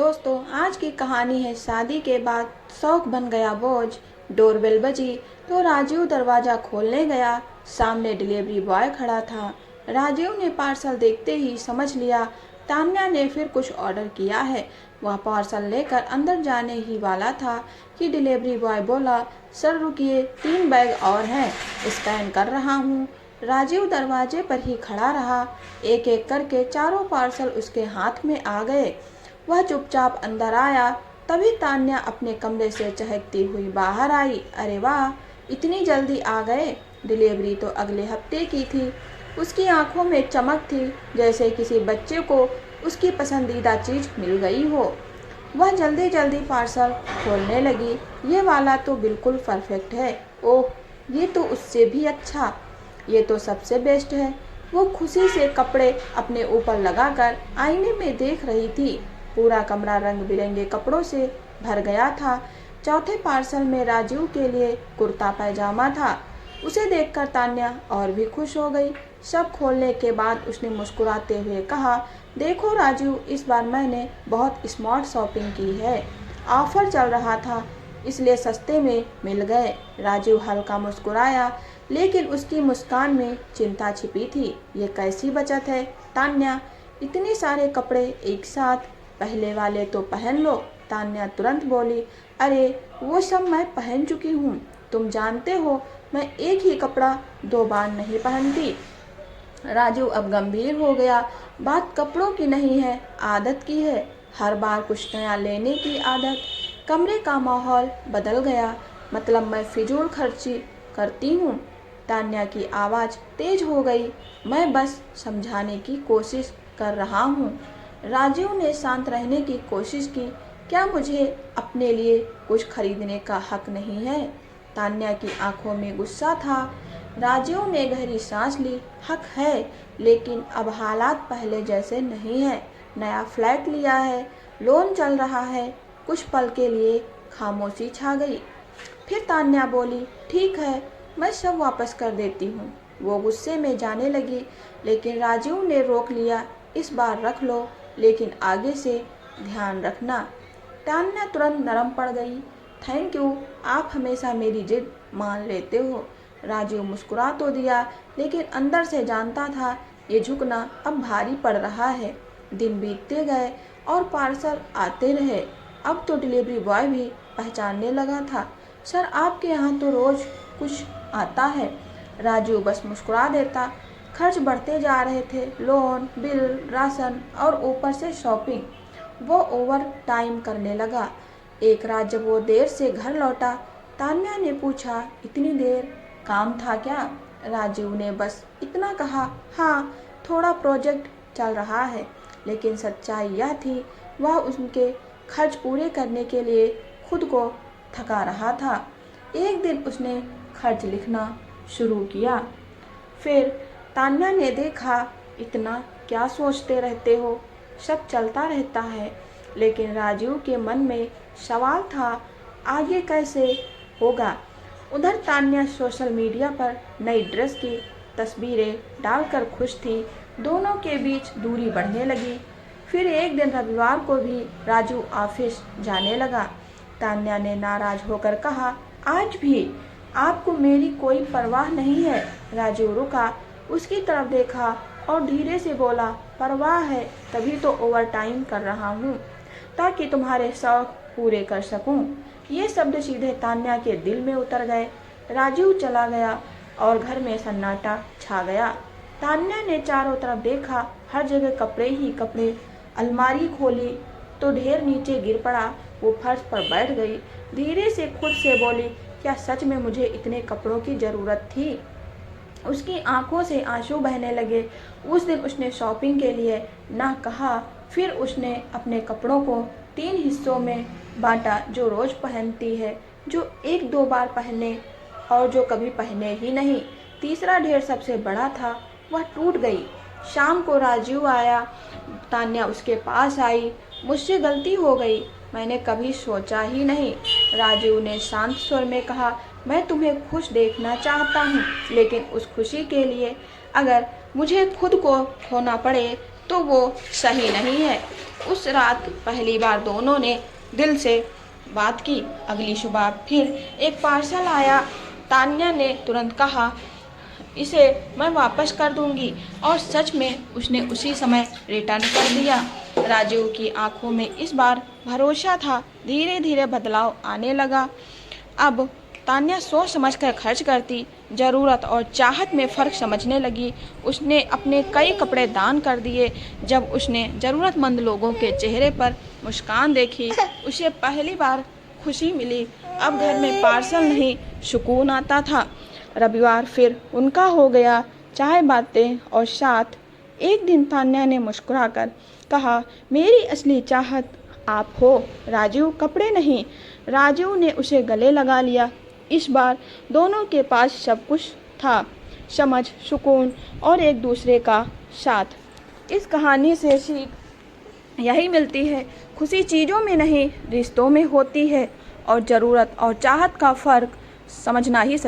दोस्तों, आज की कहानी है शादी के बाद शौक बन गया बोझ। डोरबेल बजी तो राजीव दरवाज़ा खोलने गया। सामने डिलीवरी बॉय खड़ा था। राजीव ने पार्सल देखते ही समझ लिया तान्या ने फिर कुछ ऑर्डर किया है। वह पार्सल लेकर अंदर जाने ही वाला था कि डिलीवरी बॉय बोला, सर रुकिए, 3 बैग और हैं, स्कैन कर रहा हूँ। राजीव दरवाजे पर ही खड़ा रहा। एक एक करके चारों पार्सल उसके हाथ में आ गए। वह चुपचाप अंदर आया। तभी तान्या अपने कमरे से चहकती हुई बाहर आई। अरे वाह, इतनी जल्दी आ गए, डिलीवरी तो अगले हफ्ते की थी। उसकी आंखों में चमक थी, जैसे किसी बच्चे को उसकी पसंदीदा चीज़ मिल गई हो। वह जल्दी जल्दी पार्सल खोलने लगी। ये वाला तो बिल्कुल परफेक्ट है। ओह, ये तो उससे भी अच्छा, ये तो सबसे बेस्ट है। वो खुशी से कपड़े अपने ऊपर लगाकर आईने में देख रही थी। पूरा कमरा रंग बिरंगे कपड़ों से भर गया था। चौथे पार्सल में राजीव के लिए कुर्ता पैजामा था। उसे देखकर तान्या और भी खुश हो गई। सब खोलने के बाद उसने मुस्कुराते हुए कहा, देखो राजीव, इस बार मैंने बहुत स्मार्ट शॉपिंग की है। ऑफर चल रहा था, इसलिए सस्ते में मिल गए। राजीव हल्का मुस्कुराया, लेकिन उसकी मुस्कान में चिंता छिपी थी। ये कैसी बचत है तान्या, इतने सारे कपड़े एक साथ, पहले वाले तो पहन लो। तान्या तुरंत बोली, अरे वो सब मैं पहन चुकी हूँ, तुम जानते हो मैं एक ही कपड़ा 2 बार नहीं पहनती। राजू अब गंभीर हो गया। बात कपड़ों की नहीं है, आदत की है, हर बार कुछ नया लेने की आदत। कमरे का माहौल बदल गया। मतलब मैं फिजूल खर्ची करती हूँ। तान्या की आवाज़ तेज हो गई। मैं बस समझाने की कोशिश कर रहा हूँ। राजीव ने शांत रहने की कोशिश की। क्या मुझे अपने लिए कुछ खरीदने का हक नहीं है? तान्या की आंखों में गुस्सा था। राजीव ने गहरी सांस ली। हक है, लेकिन अब हालात पहले जैसे नहीं है। नया फ्लैट लिया है, लोन चल रहा है। कुछ पल के लिए खामोशी छा गई। फिर तान्या बोली, ठीक है, मैं सब वापस कर देती हूँ। वो गुस्से में जाने लगी, लेकिन राजीव ने रोक लिया। इस बार रख लो, लेकिन आगे से ध्यान रखना। तान्या तुरंत नरम पड़ गई। थैंक यू, आप हमेशा मेरी जिद मान लेते हो। राजीव मुस्कुरा तो दिया, लेकिन अंदर से जानता था ये झुकना अब भारी पड़ रहा है। दिन बीतते गए और पार्सल आते रहे। अब तो डिलीवरी बॉय भी पहचानने लगा था। सर, आपके यहाँ तो रोज कुछ आता है। राजीव बस मुस्कुरा देता। खर्च बढ़ते जा रहे थे, लोन, बिल, राशन और ऊपर से शॉपिंग। वो ओवर टाइम करने लगा। एक रात जब वो देर से घर लौटा, तान्या ने पूछा, इतनी देर, काम था क्या? राजीव ने बस इतना कहा, हाँ, थोड़ा प्रोजेक्ट चल रहा है। लेकिन सच्चाई यह थी, वह उनके खर्च पूरे करने के लिए खुद को थका रहा था। एक दिन उसने खर्च लिखना शुरू किया। फिर तान्या ने देखा, इतना क्या सोचते रहते हो, सब चलता रहता है। लेकिन राजीव के मन में सवाल था, आगे कैसे होगा? उधर तान्या सोशल मीडिया पर नई ड्रेस की तस्वीरें डालकर खुश थी। दोनों के बीच दूरी बढ़ने लगी। फिर एक दिन रविवार को भी राजू ऑफिस जाने लगा। तान्या ने नाराज होकर कहा, आज भी आपको मेरी कोई परवाह नहीं है? राजू रुका, उसकी तरफ देखा और धीरे से बोला, परवाह है, तभी तो ओवर टाइम कर रहा हूँ, ताकि तुम्हारे शौक पूरे कर सकूँ। ये शब्द सीधे तान्या के दिल में उतर गए। राजू चला गया और घर में सन्नाटा छा गया। तान्या ने चारों तरफ देखा, हर जगह कपड़े ही कपड़े। अलमारी खोली तो ढेर नीचे गिर पड़ा। वो फर्श पर बैठ गई। धीरे से खुद से बोली, क्या सच में मुझे इतने कपड़ों की ज़रूरत थी? उसकी आंखों से आंसू बहने लगे। उस दिन उसने शॉपिंग के लिए ना कहा। फिर उसने अपने कपड़ों को 3 हिस्सों में बांटा, जो रोज़ पहनती है, जो 1-2 बार पहने और जो कभी पहने ही नहीं। तीसरा ढेर सबसे बड़ा था, वह टूट गई। शाम को राजीव आया। तान्या उसके पास आई। मुझसे गलती हो गई, मैंने कभी सोचा ही नहीं। राजीव ने शांत स्वर में कहा, मैं तुम्हें खुश देखना चाहता हूँ, लेकिन उस खुशी के लिए अगर मुझे खुद को खोना पड़े तो वो सही नहीं है। उस रात पहली बार दोनों ने दिल से बात की। अगली सुबह फिर एक पार्सल आया। तान्या ने तुरंत कहा, इसे मैं वापस कर दूंगी, और सच में उसने उसी समय रिटर्न कर दिया। राजीव की आंखों में इस बार भरोसा था। धीरे धीरे बदलाव आने लगा। अब तान्या सोच समझकर खर्च करती, ज़रूरत और चाहत में फ़र्क समझने लगी। उसने अपने कई कपड़े दान कर दिए। जब उसने ज़रूरतमंद लोगों के चेहरे पर मुस्कान देखी, उसे पहली बार खुशी मिली। अब घर में पार्सल नहीं, सुकून आता था। रविवार फिर उनका हो गया, चाय बातें और साथ। एक दिन तान्या ने मुस्कुराकर कहा, मेरी असली चाहत आप हो राजीव, कपड़े नहीं। राजीव ने उसे गले लगा लिया। इस बार दोनों के पास सब कुछ था, समझ, सुकून और एक दूसरे का साथ। इस कहानी से सीख यही मिलती है, खुशी चीज़ों में नहीं रिश्तों में होती है, और ज़रूरत और चाहत का फ़र्क समझना ही सच